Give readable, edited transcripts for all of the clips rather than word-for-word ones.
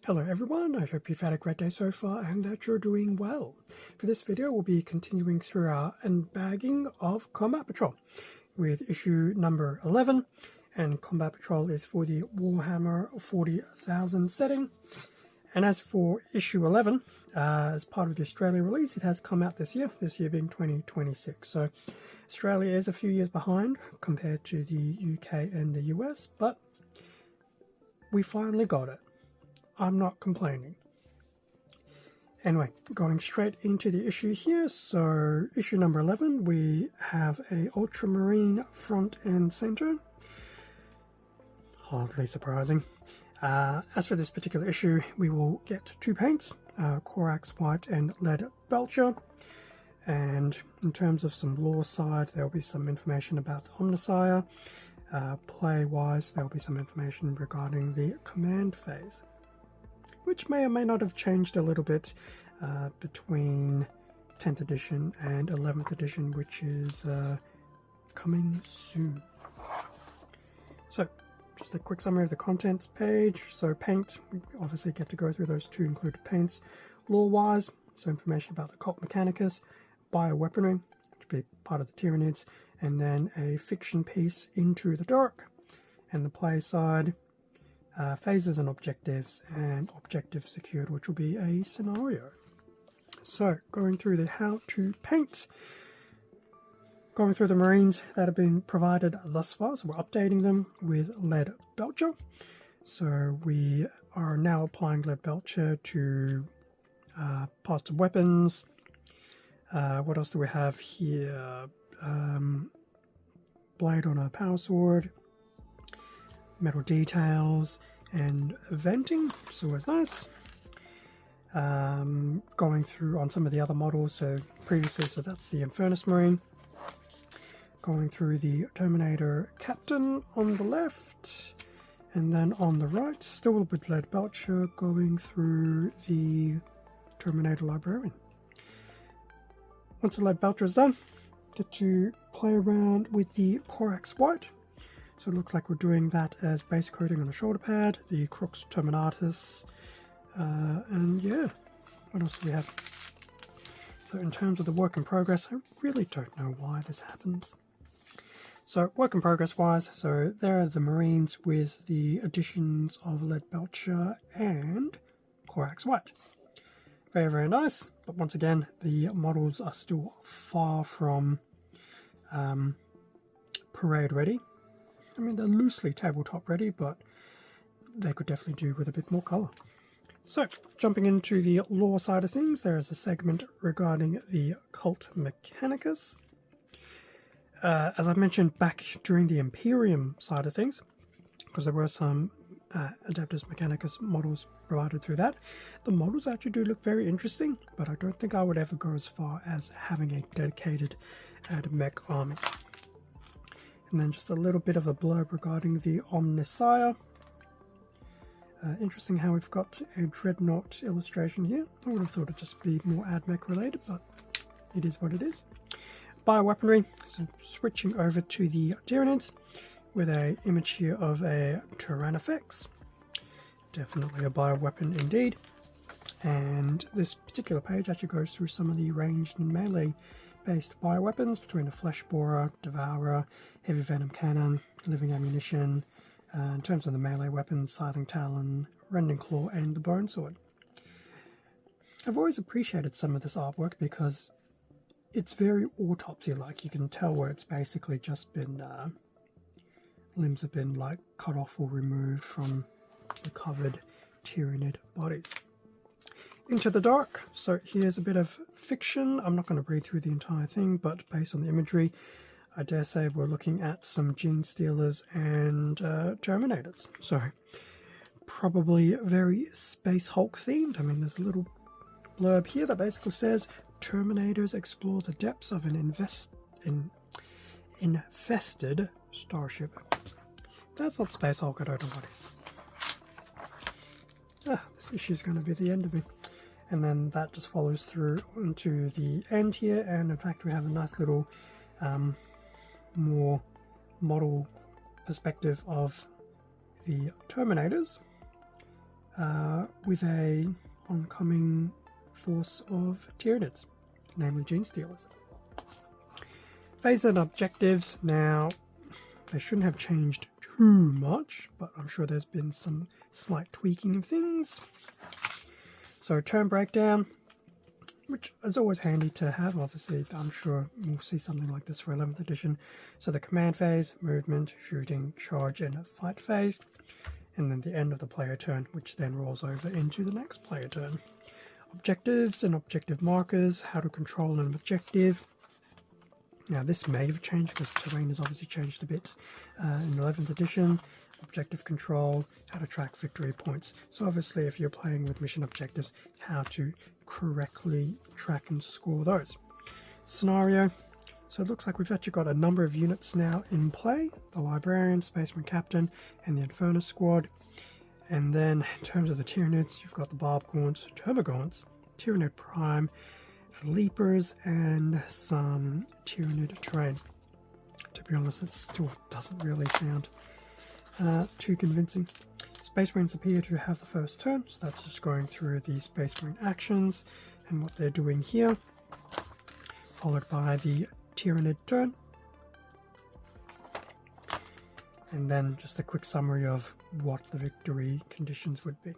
Hello everyone, I hope you've had a great day so far and that you're doing well. For this video we'll be continuing through our unbagging of Combat Patrol with issue number 11, and Combat Patrol is for the Warhammer 40,000 setting. And as for issue 11, as part of the Australia release, it has come out this year being 2026. So Australia is a few years behind compared to the UK and the US, but we finally got it. I'm not complaining. Anyway, going straight into the issue here. So issue number 11, we have a ultramarine front and center. Hardly surprising. As for this particular issue, we will get two paints, Corax White and Leadbelcher. And in terms of some lore side, there will be some information about the Omnissiah. Play-wise, there will be some information regarding the command phase, which may or may not have changed a little bit between 10th edition and 11th edition, which is coming soon. So, just a quick summary of the contents page. So paint, we obviously get to go through those two included paints. Lore-wise, so information about the Cult Mechanicus, bioweaponry, which would be part of the Tyranids, and then a fiction piece, Into the Dark. And the play side, phases and objectives secured, which will be a scenario. So going through the how to paint, going through the Marines that have been provided thus far, so we're updating them with Leadbelcher. So we are now applying Leadbelcher to parts of weapons. What else do we have here? Blade on a power sword, metal details, and venting, so it's nice. Going through on some of the other models, so previously, so that's the Infernus Marine. Going through the Terminator Captain on the left, and then on the right, still with Leadbelcher, going through the Terminator Librarian. Once the Leadbelcher is done, get to play around with the Corax White. So it looks like we're doing that as base coating on a shoulder pad, the Crux Terminatus, and yeah, what else do we have? So in terms of the work in progress, I really don't know why this happens. So work in progress wise, so there are the Marines with the additions of Leadbelcher and Corax White. Very, very nice, but once again, the models are still far from parade ready. I mean, they're loosely tabletop ready, but they could definitely do with a bit more colour. So, jumping into the lore side of things, there is a segment regarding the Cult Mechanicus. As I mentioned back during the Imperium side of things, because there were some Adeptus Mechanicus models provided through that, the models actually do look very interesting, but I don't think I would ever go as far as having a dedicated AdMech army. And then just a little bit of a blurb regarding the Omnissiah. Interesting how we've got a Dreadnought illustration here. I would have thought it'd just be more AdMech related, but it is what it is. Bioweaponry, so switching over to the Tyranids with an image here of a Tyrannifex. Definitely a bioweapon indeed. And this particular page actually goes through some of the ranged and melee based bioweapons between the Flesh Borer, Devourer, Heavy Venom Cannon, Living Ammunition, in terms of the melee weapons, Scything Talon, Rending Claw, and the Bone Sword. I've always appreciated some of this artwork because it's very autopsy-like. You can tell where it's basically just been, limbs have been like cut off or removed from the covered Tyranid bodies. Into the Dark, so here's a bit of fiction. I'm not going to read through the entire thing, but based on the imagery, I dare say we're looking at some Gene Stealers and Terminators. So probably very Space Hulk themed. I mean, there's a little blurb here that basically says Terminators explore the depths of an infested starship. That's not Space Hulk, I don't know what is. This issue is going to be the end of me. And then that just follows through into the end here, and in fact we have a nice little more model perspective of the Terminators. with a oncoming force of Tyranids, namely Gene Stealers. Phase and objectives, now they shouldn't have changed too much, but I'm sure there's been some slight tweaking of things. So turn breakdown, which is always handy to have. Obviously, I'm sure we'll see something like this for 11th edition. So the command phase, movement, shooting, charge, and fight phase. And then the end of the player turn, which then rolls over into the next player turn. Objectives and objective markers, how to control an objective. Now this may have changed because terrain has obviously changed a bit in 11th edition. Objective control, how to track victory points. So obviously if you're playing with mission objectives, how to correctly track and score those. Scenario, so it looks like we've actually got a number of units now in play. The Librarian, Spaceman Captain, and the Inferno Squad. And then in terms of the Tyranids, you've got the Barbgaunts, Termagants, Tyranid Prime, Leapers, and some Tyranid terrain. To be honest, it still doesn't really sound too convincing. Space Marines appear to have the first turn, so that's just going through the Space Marine actions and what they're doing here, followed by the Tyranid turn, and then just a quick summary of what the victory conditions would be.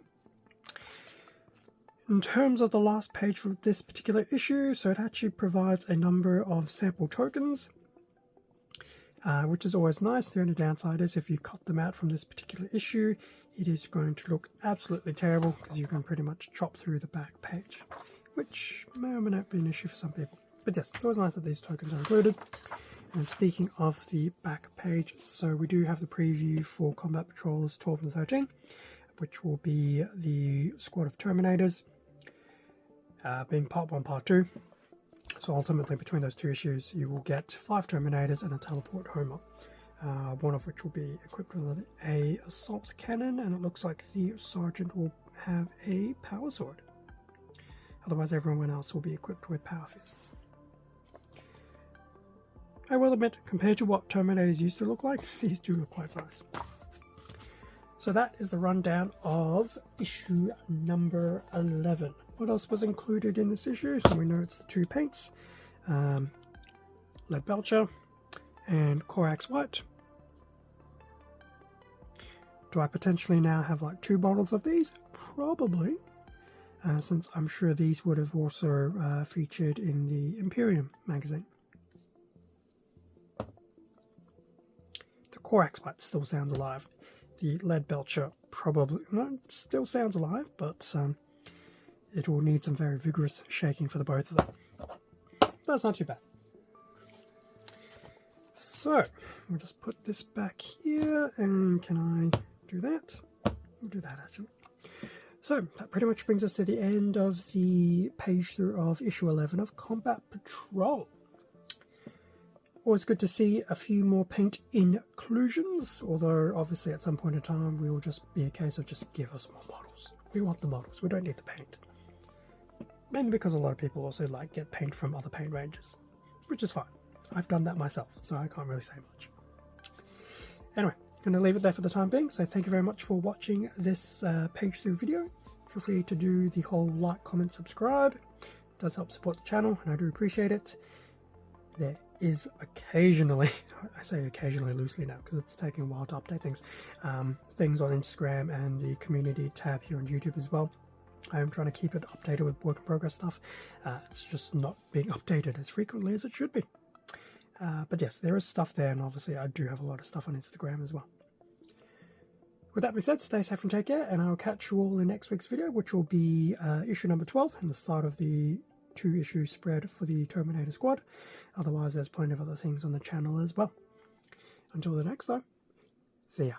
In terms of the last page for this particular issue, so it actually provides a number of sample tokens, which is always nice. The only downside is if you cut them out from this particular issue, it is going to look absolutely terrible because you can pretty much chop through the back page, which may or may not be an issue for some people. But yes, it's always nice that these tokens are included. And speaking of the back page, so we do have the preview for Combat Patrols 12 and 13, which will be the Squad of Terminators, being part 1, part 2. So ultimately between those two issues you will get 5 Terminators and a Teleport Homer, one of which will be equipped with a assault cannon, and it looks like the Sergeant will have a power sword. Otherwise everyone else will be equipped with power fists. I will admit, compared to what Terminators used to look like, these do look quite nice. So that is the rundown of issue number 11. What else was included in this issue? So we know it's the 2 paints, Leadbelcher and Corax White. Do I potentially now have like 2 bottles of these? Probably, since I'm sure these would have also featured in the Imperium magazine. The Corax White still sounds alive. The Leadbelcher probably still sounds alive, but it will need some very vigorous shaking for the both of them. That's not too bad. So we'll just put this back here, and can I do that? We'll do that actually. So that pretty much brings us to the end of the page through of issue 11 of Combat Patrol. Always good to see a few more paint inclusions, although obviously at some point in time we will just be a case of just give us more models. We want the models, we don't need the paint. Mainly because a lot of people also like get paint from other paint ranges, which is fine. I've done that myself, so I can't really say much. Anyway, I'm going to leave it there for the time being, so thank you very much for watching this page through video. Feel free to do the whole like, comment, subscribe. It does help support the channel, and I do appreciate it. There is occasionally, I say occasionally loosely now because it's taking a while to update things, things on Instagram and the community tab here on YouTube as well. I am trying to keep it updated with work in progress stuff. It's just not being updated as frequently as it should be. But yes, there is stuff there, and obviously I do have a lot of stuff on Instagram as well. With that being said, stay safe and take care, and I'll catch you all in next week's video, which will be issue number 12 and the start of the 2-issue spread for the Terminator Squad. Otherwise, there's plenty of other things on the channel as well. Until the next though, see ya.